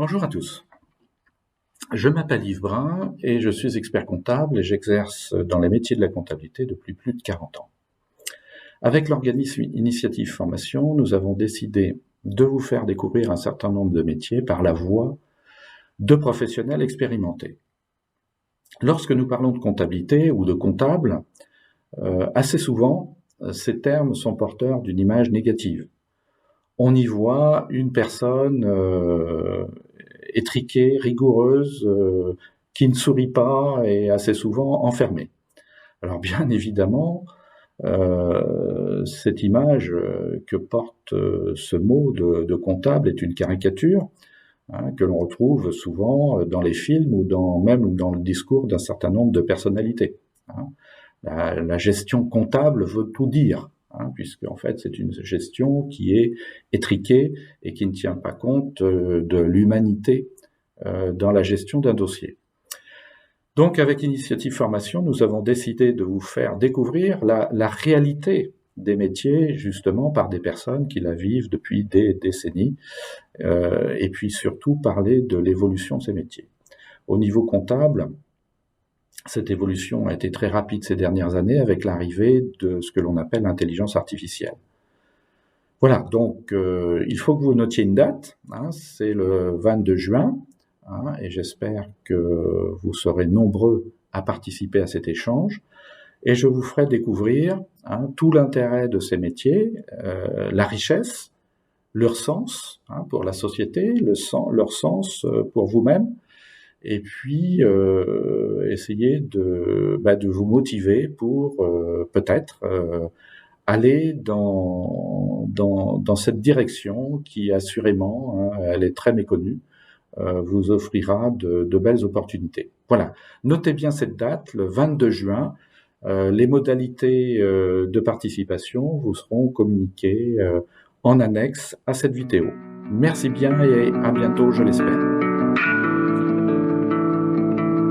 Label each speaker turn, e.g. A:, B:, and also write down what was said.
A: Bonjour à tous. Je m'appelle Yves Brun et je suis expert comptable et j'exerce dans les métiers de la comptabilité depuis plus de 40 ans. Avec l'organisme Initiative Formation, nous avons décidé de vous faire découvrir un certain nombre de métiers par la voie de professionnels expérimentés. Lorsque nous parlons de comptabilité ou de comptable, assez souvent, ces termes sont porteurs d'une image négative. On y voit une personne étriquée, rigoureuse, qui ne sourit pas et assez souvent enfermée. Alors bien évidemment, cette image que porte ce mot de comptable est une caricature que l'on retrouve souvent dans les films ou même dans le discours d'un certain nombre de personnalités. La gestion comptable veut tout dire, puisque en fait c'est une gestion qui est étriquée et qui ne tient pas compte de l'humanité dans la gestion d'un dossier. Donc avec Initiative Formation, nous avons décidé de vous faire découvrir la réalité des métiers justement par des personnes qui la vivent depuis des décennies et puis surtout parler de l'évolution de ces métiers. Au niveau comptable, cette évolution a été très rapide ces dernières années avec l'arrivée de ce que l'on appelle l'intelligence artificielle. Voilà, donc il faut que vous notiez une date, c'est le 22 juin, et j'espère que vous serez nombreux à participer à cet échange. Et je vous ferai découvrir tout l'intérêt de ces métiers, la richesse, leur sens pour la société, leur sens pour vous-même, et puis essayer de vous motiver pour peut-être aller dans cette direction qui assurément, elle est très méconnue, vous offrira de belles opportunités. Voilà, notez bien cette date, le 22 juin. Les modalités de participation vous seront communiquées en annexe à cette vidéo. Merci bien et à bientôt, je l'espère.